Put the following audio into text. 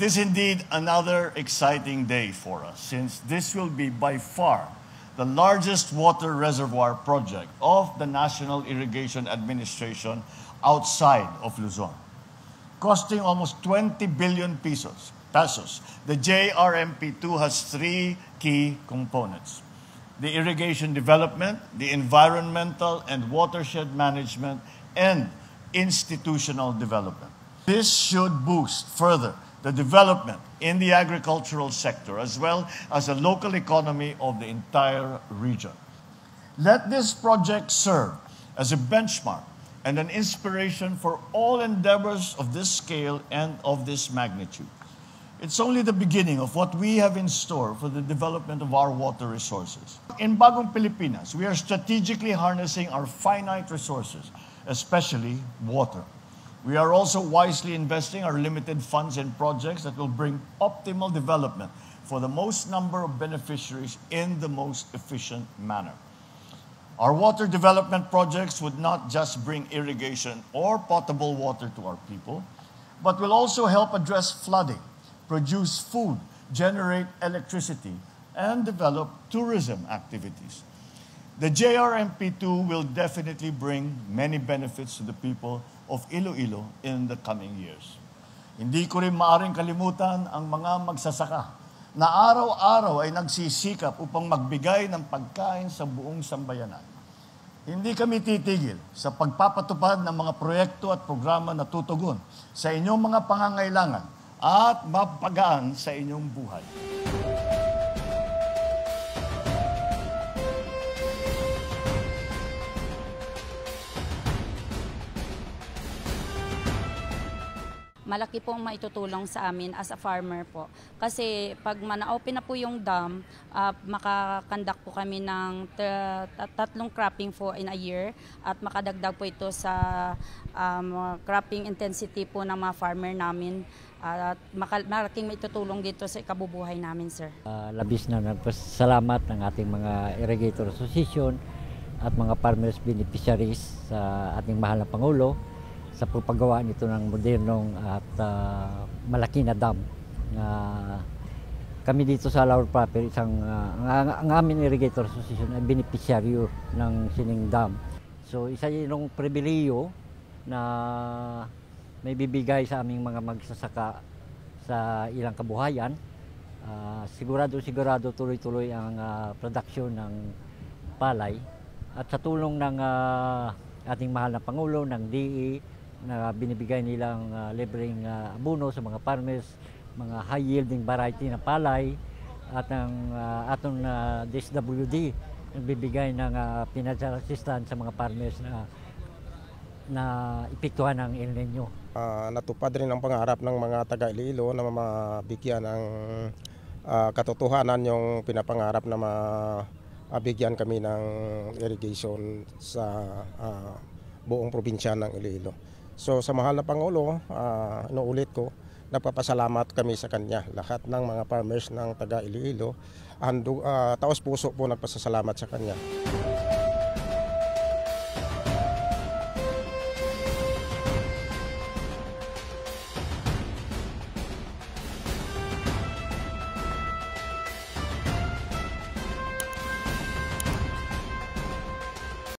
It is indeed another exciting day for us, since this will be by far the largest water reservoir project of the National Irrigation Administration outside of Luzon. Costing almost 20 billion pesos, the JRMP2 has three key components: the irrigation development, the environmental and watershed management, and institutional development. This should boost further the development in the agricultural sector as well as the local economy of the entire region. Let this project serve as a benchmark and an inspiration for all endeavors of this scale and of this magnitude. It's only the beginning of what we have in store for the development of our water resources. In Bagong Pilipinas, we are strategically harnessing our finite resources, especially water. We are also wisely investing our limited funds in projects that will bring optimal development for the most number of beneficiaries in the most efficient manner. Our water development projects would not just bring irrigation or potable water to our people, but will also help address flooding, produce food, generate electricity, and develop tourism activities. The JRMP2 will definitely bring many benefits to the people of Iloilo in the coming years. Hindi ko rin maaring kalimutan ang mga magsasaka na araw-araw ay nagsisikap upang magbigay ng pagkain sa buong sambayanan. Hindi kami titigil sa pagpapatupad ng mga proyekto at programa na tutugon sa inyong mga pangangailangan at mapagaan sa inyong buhay. Malaki po ang maitutulong sa amin as a farmer po. Kasi pag na-open na po yung dam, makakandak po kami ng tatlong cropping po in a year at makadagdag po ito sa cropping intensity po ng mga farmer namin. At malaking maitutulong dito sa ikabubuhay namin, sir. Labis na nagpasalamat ng ating mga Irrigator Association at mga farmers beneficiaries sa ating mahal na Pangulo sa pagpagawa nito ng modernong at malaki na dam. Kami dito sa Laur Proper, ang aming Irrigator Association ay beneficiaryo ng sining dam. So isa yung pribileyo na may bibigay sa aming mga magsasaka sa ilang kabuhayan. Sigurado tuloy-tuloy ang production ng palay. At sa tulong ng ating mahal na Pangulo, ng DE, na binibigay nilang libreng abono sa mga farmers, mga high-yielding variety na palay, at ang atong DSWD nagbibigay ng financial assistance sa mga farmers na epektuhan ng El Nino. Natupad rin ang pangarap ng mga taga-Iloilo na mabigyan ng katotohanan yung pinapangarap na mabigyan kami ng irrigation sa buong probinsya ng Iloilo. So sa mahal na Pangulo, inuulit ko, nagpapasalamat kami sa kanya. Lahat ng mga farmers ng taga Iloilo, taos puso po nagpasalamat sa kanya.